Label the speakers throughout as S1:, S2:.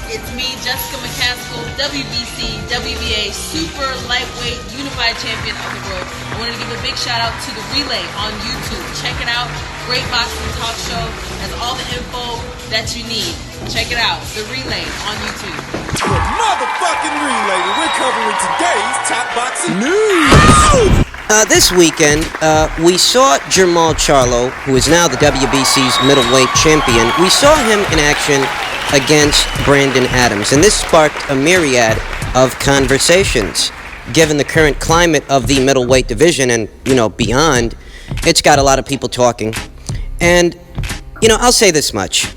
S1: It's me, Jessica McCaskill, WBC, WBA, Super Lightweight Unified Champion of the World. I wanted to give a big shout out to The Relay on YouTube. Check it out. Great boxing talk show. Has all the info that you need. Check it out. The Relay on YouTube.
S2: The motherfucking Relay. We're covering today's top boxing news.
S3: This weekend, we saw Jermall Charlo, who is now the WBC's middleweight champion. We saw him in action against Brandon Adams, and this sparked a myriad of conversations. Given the current climate of the middleweight division and, beyond, it's got a lot of people talking. And, I'll say this much.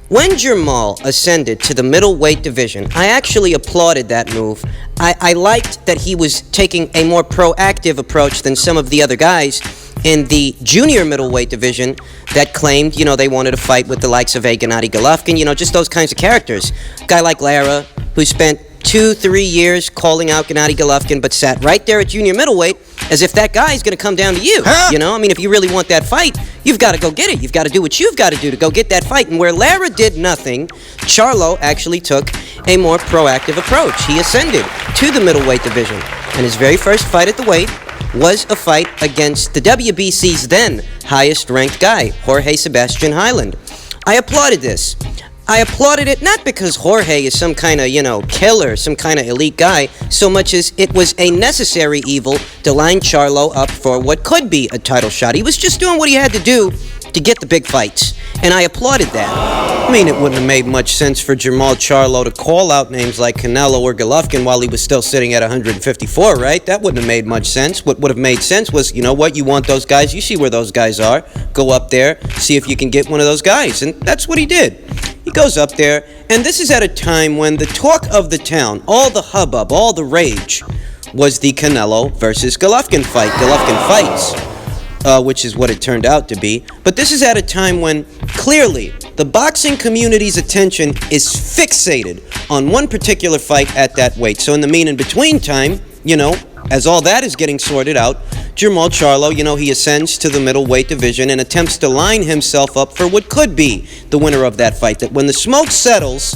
S3: When Jermall ascended to the middleweight division, I actually applauded that move. I liked that he was taking a more proactive approach than some of the other guys in the junior middleweight division that claimed, they wanted to fight with the likes of Gennady Golovkin, just those kinds of characters. A guy like Lara, who spent 2-3 years calling out Gennady Golovkin, but sat right there at junior middleweight as if that guy's going to come down to you. Huh? If you really want that fight, you've got to go get it. You've got to do what you've got to do to go get that fight. And where Lara did nothing, Charlo actually took a more proactive approach. He ascended to the middleweight division. And his very first fight at the weight was a fight against the WBC's then highest-ranked guy, Jorge Sebastian Hyland. I applauded this. I applauded it not because Jorge is some kind of, killer, some kind of elite guy, so much as it was a necessary evil to line Charlo up for what could be a title shot. He was just doing what he had to do to get the big fights, and I applauded that. It wouldn't have made much sense for Jermall Charlo to call out names like Canelo or Golovkin while he was still sitting at 154, right? That wouldn't have made much sense. What would have made sense was, you want those guys, you see where those guys are, go up there, see if you can get one of those guys, and that's what he did. He goes up there, and this is at a time when the talk of the town, all the hubbub, all the rage, was the Canelo versus Golovkin fight. Golovkin fights, which is what it turned out to be. But this is at a time when, clearly, the boxing community's attention is fixated on one particular fight at that weight. So in the mean and between time, as all that is getting sorted out, Jermall Charlo, he ascends to the middleweight division and attempts to line himself up for what could be the winner of that fight. That when the smoke settles,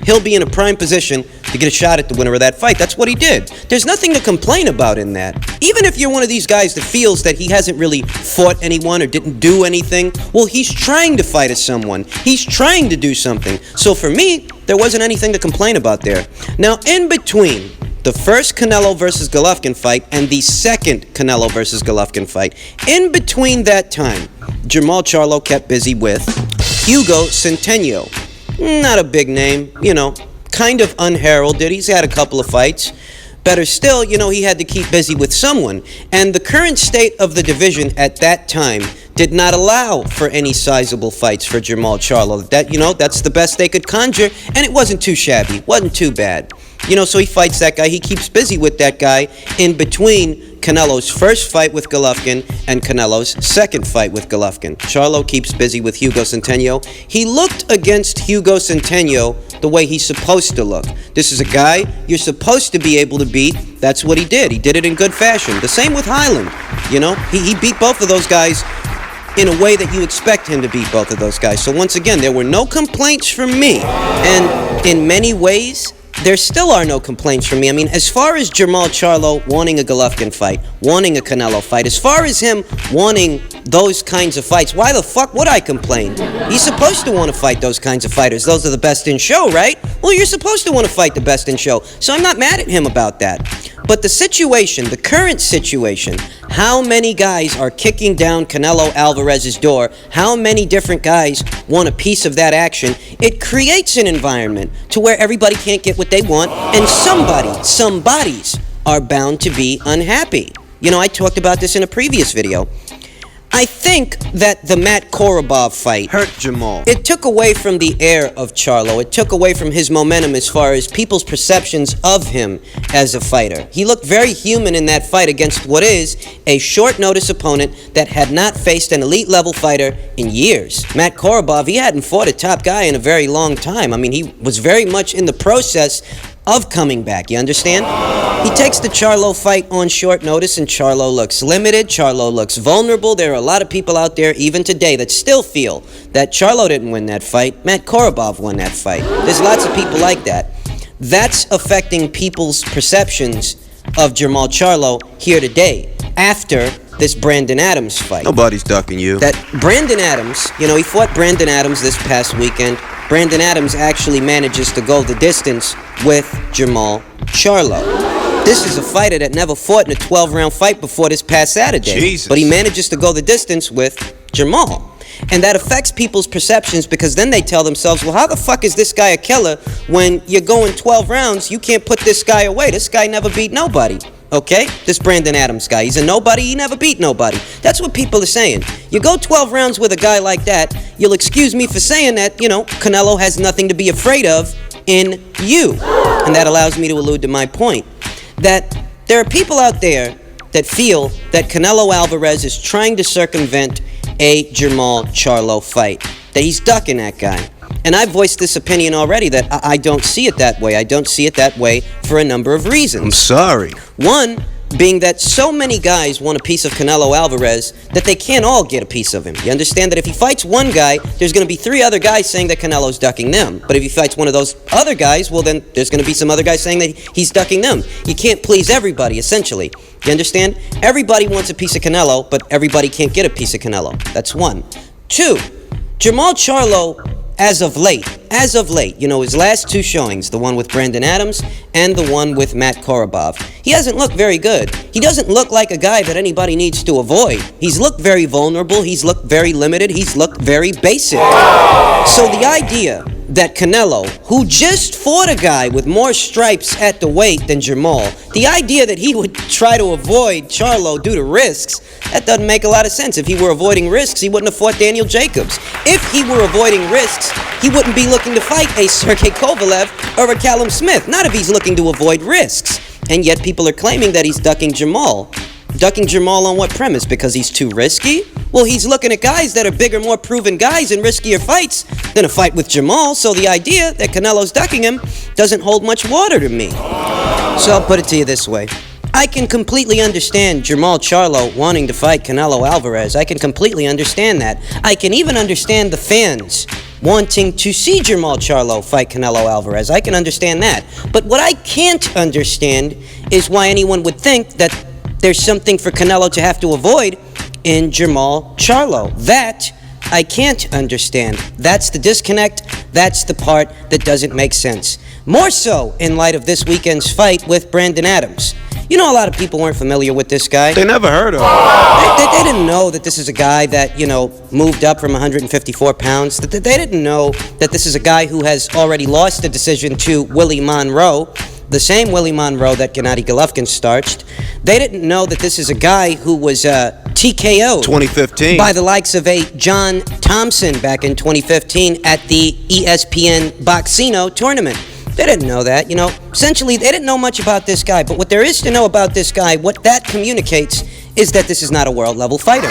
S3: he'll be in a prime position to get a shot at the winner of that fight. That's what he did. There's nothing to complain about in that. Even if you're one of these guys that feels that he hasn't really fought anyone or didn't do anything, well, he's trying to fight as someone. He's trying to do something. So for me, there wasn't anything to complain about there. Now, in between the first Canelo versus Golovkin fight and the second Canelo versus Golovkin fight, in between that time, Jermall Charlo kept busy with Hugo Centennial. Not a big name, kind of unheralded. He's had a couple of fights. Better still, he had to keep busy with someone. And the current state of the division at that time did not allow for any sizable fights for Jermall Charlo. That's the best they could conjure, and it wasn't too shabby, wasn't too bad. So he fights that guy. He keeps busy with that guy in between Canelo's first fight with Golovkin and Canelo's second fight with Golovkin. Charlo keeps busy with Hugo Centennial. He looked against Hugo Centennial the way he's supposed to look. This is a guy you're supposed to be able to beat. That's what he did. He did it in good fashion. The same with Hyland. He beat both of those guys in a way that you expect him to beat both of those guys. So once again, there were no complaints from me. And in many ways, there still are no complaints from me. As far as Jermall Charlo wanting a Golovkin fight, wanting a Canelo fight, as far as him wanting those kinds of fights, why the fuck would I complain? He's supposed to want to fight those kinds of fighters. Those are the best in show, right? Well, you're supposed to want to fight the best in show. So I'm not mad at him about that. But the situation, the current situation, how many guys are kicking down Canelo Alvarez's door, how many different guys want a piece of that action, it creates an environment to where everybody can't get what they want, and somebodies are bound to be unhappy. I talked about this in a previous video. I think that the Matt Korobov fight
S2: hurt Jermall.
S3: It took away from the air of Charlo. It took away from his momentum as far as people's perceptions of him as a fighter. He looked very human in that fight against what is a short-notice opponent that had not faced an elite-level fighter in years. Matt Korobov, he hadn't fought a top guy in a very long time. He was very much in the process of coming back, you understand? He takes the Charlo fight on short notice, and Charlo looks limited, Charlo looks vulnerable. There are a lot of people out there, even today, that still feel that Charlo didn't win that fight, Matt Korobov won that fight. There's lots of people like that. That's affecting people's perceptions of Jermall Charlo here today, after this Brandon Adams fight.
S4: Nobody's ducking you.
S3: That Brandon Adams, he fought Brandon Adams this past weekend. Brandon Adams actually manages to go the distance with Jermall Charlo. This is a fighter that never fought in a 12-round fight before this past Saturday.
S4: Jesus.
S3: But he manages to go the distance with Jermall. And that affects people's perceptions, because then they tell themselves, well, how the fuck is this guy a killer when you're going 12 rounds? You can't put this guy away. This guy never beat nobody. Okay? This Brandon Adams guy. He's a nobody. He never beat nobody. That's what people are saying. You go 12 rounds with a guy like that, you'll excuse me for saying that, Canelo has nothing to be afraid of in you. And that allows me to allude to my point. That there are people out there that feel that Canelo Alvarez is trying to circumvent a Jermall Charlo fight. That he's ducking that guy. And I've voiced this opinion already, that I don't see it that way. I don't see it that way for a number of reasons.
S4: I'm sorry.
S3: One being that so many guys want a piece of Canelo Alvarez that they can't all get a piece of him. You understand that if he fights one guy, there's going to be 3 other guys saying that Canelo's ducking them. But if he fights one of those other guys, well, then there's going to be some other guys saying that he's ducking them. You can't please everybody, essentially. You understand? Everybody wants a piece of Canelo, but everybody can't get a piece of Canelo. That's one. 2, Jermall Charlo, as of late, his last 2 showings, the one with Brandon Adams and the one with Matt Korobov, he hasn't looked very good. He doesn't look like a guy that anybody needs to avoid. He's looked very vulnerable, he's looked very limited, he's looked very basic. So the idea that Canelo, who just fought a guy with more stripes at the weight than Jermall, the idea that he would try to avoid Charlo due to risks, that doesn't make a lot of sense. If he were avoiding risks, he wouldn't have fought Daniel Jacobs. If he were avoiding risks, he wouldn't be looking to fight a Sergey Kovalev or a Callum Smith. Not if he's looking to avoid risks. And yet people are claiming that he's ducking Jermall. Ducking Jermall on what premise? Because he's too risky? Well, he's looking at guys that are bigger, more proven guys in riskier fights than a fight with Jermall. So the idea that Canelo's ducking him doesn't hold much water to me. So I'll put it to you this way. I can completely understand Jermall Charlo wanting to fight Canelo Alvarez. I can completely understand that. I can even understand the fans wanting to see Jermall Charlo fight Canelo Alvarez. I can understand that. But what I can't understand is why anyone would think that there's something for Canelo to have to avoid in Jermall Charlo. That I can't understand. That's the disconnect. That's the part that doesn't make sense. More so in light of this weekend's fight with Brandon Adams. A lot of people weren't familiar with this guy.
S4: They never heard of him.
S3: They didn't know that this is a guy that, moved up from 154 pounds. They didn't know that this is a guy who has already lost the decision to Willie Monroe, the same Willie Monroe that Gennady Golovkin starched. They didn't know that this is a guy who was TKO'd
S4: 2015
S3: by the likes of a John Thompson back in 2015 at the ESPN Boxino tournament. They didn't know that, Essentially, they didn't know much about this guy. But what there is to know about this guy, what that communicates, is that this is not a world-level fighter.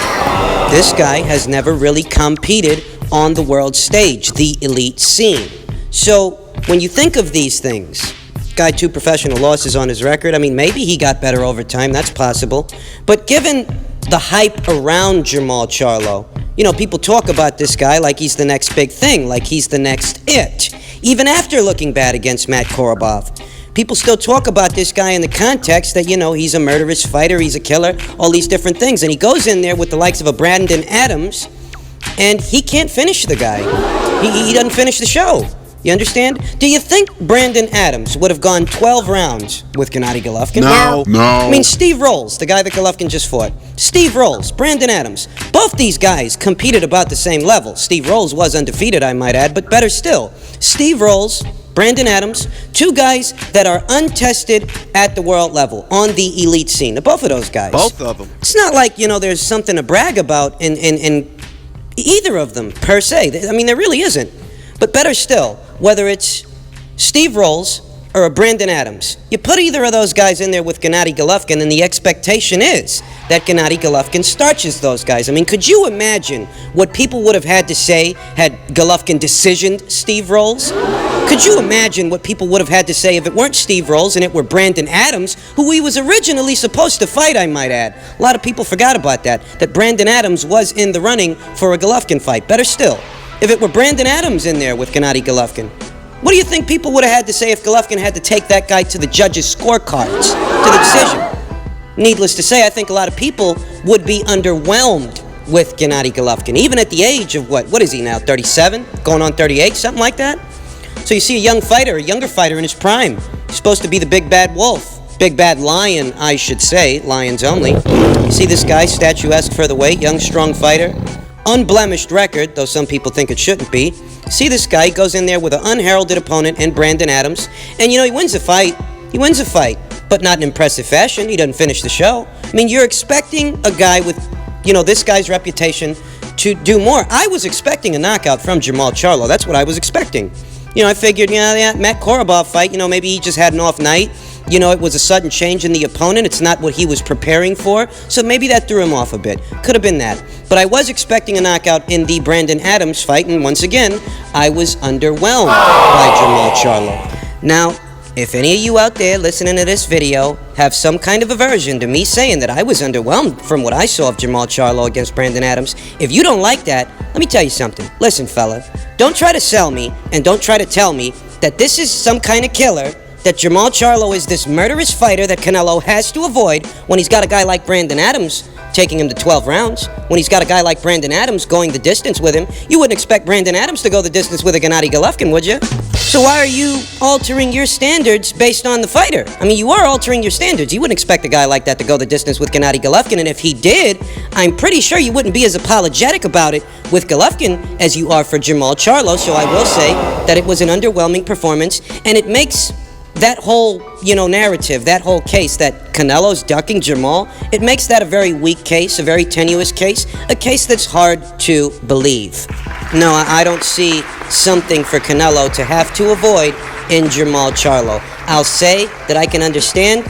S3: This guy has never really competed on the world stage, the elite scene. So when you think of these things, guy 2 professional losses on his record, maybe he got better over time, that's possible. But given the hype around Jermall Charlo, people talk about this guy like he's the next big thing, like he's the next it. Even after looking bad against Matt Korobov, people still talk about this guy in the context that, he's a murderous fighter, he's a killer, all these different things. And he goes in there with the likes of a Brandon Adams, and he can't finish the guy. He doesn't finish the show. You understand? Do you think Brandon Adams would have gone 12 rounds with Gennady Golovkin?
S4: No.
S3: Steve Rolls, the guy that Golovkin just fought. Steve Rolls, Brandon Adams. Both these guys competed about the same level. Steve Rolls was undefeated, I might add, but better still. Steve Rolls, Brandon Adams, 2 guys that are untested at the world level, on the elite scene. Both of those guys.
S4: Both of them.
S3: It's not like, there's something to brag about in either of them, per se. There really isn't. But better still, whether it's Steve Rolls or a Brandon Adams, you put either of those guys in there with Gennady Golovkin, and the expectation is that Gennady Golovkin starches those guys. I mean, could you imagine what people would have had to say had Golovkin decisioned Steve Rolls? Could you imagine what people would have had to say if it weren't Steve Rolls and it were Brandon Adams, who he was originally supposed to fight, I might add? A lot of people forgot about that Brandon Adams was in the running for a Golovkin fight. Better still, if it were Brandon Adams in there with Gennady Golovkin, what do you think people would have had to say if Golovkin had to take that guy to the judges' scorecards, to the decision? Needless to say, I think a lot of people would be underwhelmed with Gennady Golovkin, even at the age of what is he now, 37? Going on 38, something like that? So you see a younger fighter in his prime. He's supposed to be the big bad wolf, big bad lion, I should say, lions only. You see this guy, statuesque for the weight, young, strong fighter, unblemished record, though some people think it shouldn't be. See this guy, goes in there with an unheralded opponent in Brandon Adams, and he wins a fight. He wins a fight, but not in impressive fashion. He doesn't finish the show. I mean, you're expecting a guy with, this guy's reputation to do more. I was expecting a knockout from Jermall Charlo. That's what I was expecting. I figured, Matt Korobov fight, maybe he just had an off night. It was a sudden change in the opponent. It's not what he was preparing for. So maybe that threw him off a bit. Could have been that. But I was expecting a knockout in the Brandon Adams fight. And once again, I was underwhelmed by Jermall Charlo. Now, if any of you out there listening to this video have some kind of aversion to me saying that I was underwhelmed from what I saw of Jermall Charlo against Brandon Adams, if you don't like that, let me tell you something. Listen, fella, don't try to sell me and don't try to tell me that this is some kind of killer, that Jermall Charlo is this murderous fighter that Canelo has to avoid when he's got a guy like Brandon Adams taking him to 12 rounds, when he's got a guy like Brandon Adams going the distance with him. You wouldn't expect Brandon Adams to go the distance with a Gennady Golovkin, would you? So why are you altering your standards based on the fighter? I mean, you are altering your standards. You wouldn't expect a guy like that to go the distance with Gennady Golovkin, and if he did, I'm pretty sure you wouldn't be as apologetic about it with Golovkin as you are for Jermall Charlo. So I will say that it was an underwhelming performance, and it makes that whole, narrative, that whole case that Canelo's ducking Jermall, it makes that a very weak case, a very tenuous case, a case that's hard to believe. No, I don't see something for Canelo to have to avoid in Jermall Charlo. I'll say that I can understand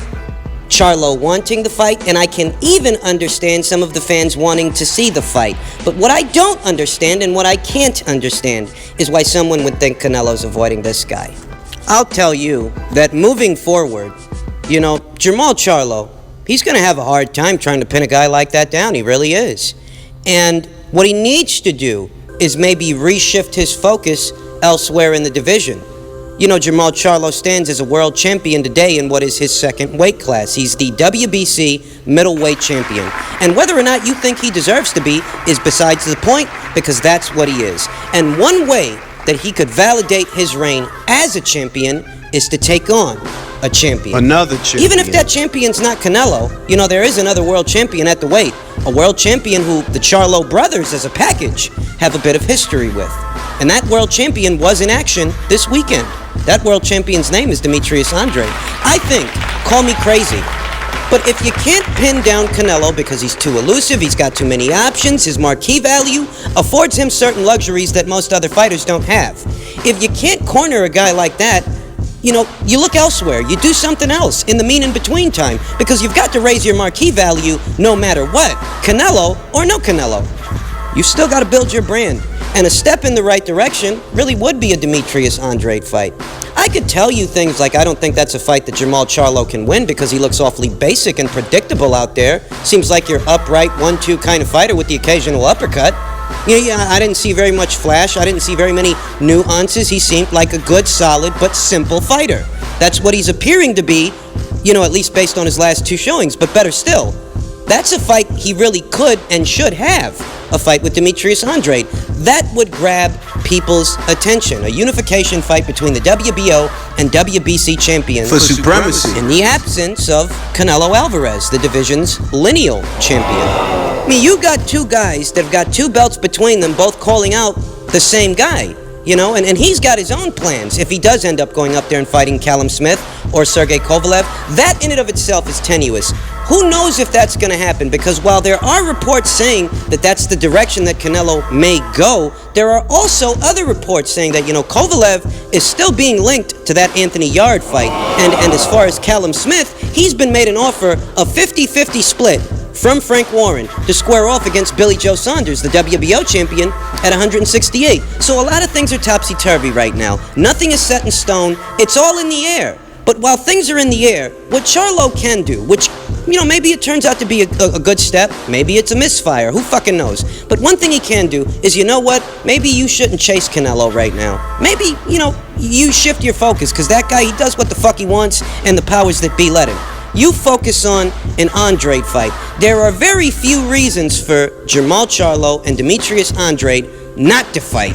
S3: Charlo wanting the fight, and I can even understand some of the fans wanting to see the fight. But what I don't understand and what I can't understand is why someone would think Canelo's avoiding this guy. I'll tell you that moving forward, Jermall Charlo, he's going to have a hard time trying to pin a guy like that down. He really is. And what he needs to do is maybe reshift his focus elsewhere in the division. Jermall Charlo stands as a world champion today in what is his second weight class. He's the WBC middleweight champion. And whether or not you think he deserves to be is besides the point, because that's what he is. And one way that he could validate his reign as a champion is to take on a champion.
S4: Another champion.
S3: Even if that champion's not Canelo, there is another world champion at the weight. A world champion who the Charlo brothers as a package have a bit of history with. And that world champion was in action this weekend. That world champion's name is Demetrius Andrade. I think, call me crazy, but if you can't pin down Canelo because he's too elusive, he's got too many options, his marquee value affords him certain luxuries that most other fighters don't have. If you can't corner a guy like that, you look elsewhere. You do something else in the in-between time, because you've got to raise your marquee value no matter what, Canelo or no Canelo. You've still got to build your brand. And a step in the right direction really would be a Demetrius Andrade fight. I could tell you things like I don't think that's a fight that Jermall Charlo can win because he looks awfully basic and predictable out there. Seems like your upright 1-2 kind of fighter with the occasional uppercut. I didn't see very much flash. I didn't see very many nuances. He seemed like a good, solid, but simple fighter. That's what he's appearing to be, at least based on his last two showings. But better still, that's a fight he really could and should have, a fight with Demetrius Andrade. That would grab people's attention. A unification fight between the WBO and WBC champions
S4: for supremacy
S3: in the absence of Canelo Alvarez, the division's lineal champion. I mean, you got two guys that have got two belts between them, both calling out the same guy, and he's got his own plans if he does end up going up there and fighting Callum Smith or Sergey Kovalev. That in and of itself is tenuous. Who knows if that's going to happen? Because while there are reports saying that that's the direction that Canelo may go, there are also other reports saying that, Kovalev is still being linked to that Anthony Yarde fight. And as far as Callum Smith, he's been made an offer of 50-50 split from Frank Warren to square off against Billy Joe Saunders, the WBO champion, at 168. So a lot of things are topsy-turvy right now. Nothing is set in stone. It's all in the air. But while things are in the air, what Charlo can do, which, maybe it turns out to be a good step, maybe it's a misfire, who fucking knows. But one thing he can do is, maybe you shouldn't chase Canelo right now. Maybe, you shift your focus, because that guy, he does what the fuck he wants, and the powers that be let him. You focus on an Andrade fight. There are very few reasons for Jermall Charlo and Demetrius Andrade not to fight.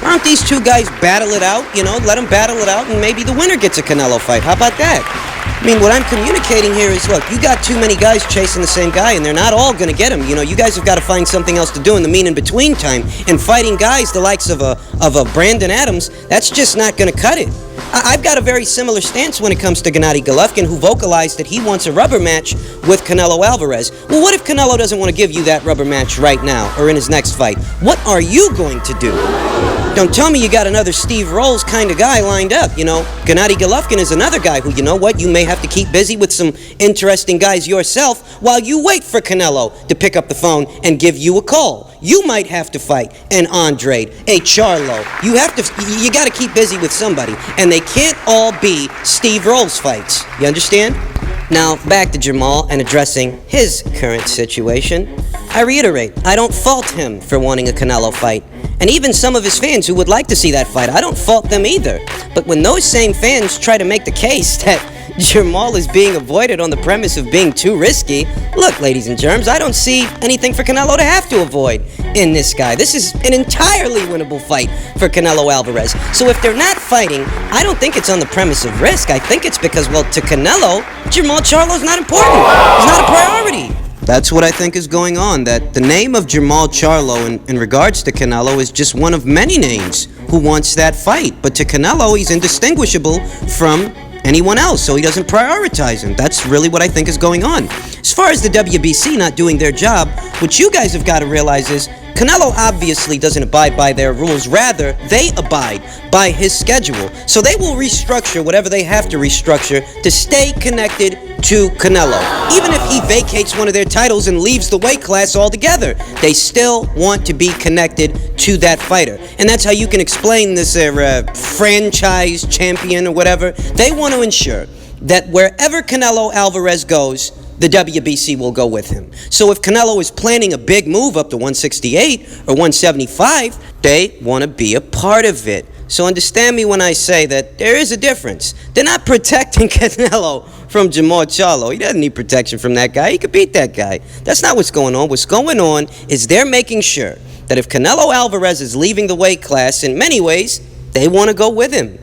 S3: Why don't these two guys battle it out, let them battle it out, and maybe the winner gets a Canelo fight. How about that? I mean, what I'm communicating here is, look, you got too many guys chasing the same guy, and they're not all going to get him. You guys have got to find something else to do in the in-between time. And fighting guys the likes of a Brandon Adams, that's just not going to cut it. I've got a very similar stance when it comes to Gennady Golovkin, who vocalized that he wants a rubber match with Canelo Alvarez. Well, what if Canelo doesn't want to give you that rubber match right now or in his next fight? What are you going to do? Don't tell me you got another Steve Rolls kind of guy lined up, Gennady Golovkin is another guy who, you may have to keep busy with some interesting guys yourself while you wait for Canelo to pick up the phone and give you a call. You might have to fight an Andrade, a Charlo. You got to keep busy with somebody, and they can't all be Steve Rolls fights. You understand? Now, back to Jermall and addressing his current situation. I reiterate, I don't fault him for wanting a Canelo fight. And even some of his fans who would like to see that fight, I don't fault them either. But when those same fans try to make the case that Jermall is being avoided on the premise of being too risky, look, ladies and germs, I don't see anything for Canelo to have to avoid in this guy. This is an entirely winnable fight for Canelo Alvarez. So if they're not fighting, I don't think it's on the premise of risk. I think it's because, to Canelo, Jermall Charlo's not important. He's not a priority. That's what I think is going on, that the name of Jermall Charlo in regards to Canelo is just one of many names who wants that fight. But to Canelo, he's indistinguishable from anyone else, so he doesn't prioritize him. That's really what I think is going on. As far as the WBC not doing their job, what you guys have got to realize is Canelo obviously doesn't abide by their rules. Rather, they abide by his schedule. So they will restructure whatever they have to restructure to stay connected to Canelo. Even if he vacates one of their titles and leaves the weight class altogether, they still want to be connected to that fighter. And that's how you can explain this franchise champion or whatever. They want to ensure that wherever Canelo Alvarez goes, the WBC will go with him. So if Canelo is planning a big move up to 168 or 175, they want to be a part of it. So understand me when I say that there is a difference. They're not protecting Canelo from Jermall Charlo. He doesn't need protection from that guy. He could beat that guy. That's not what's going on. What's going on is they're making sure that if Canelo Alvarez is leaving the weight class, in many ways, they want to go with him.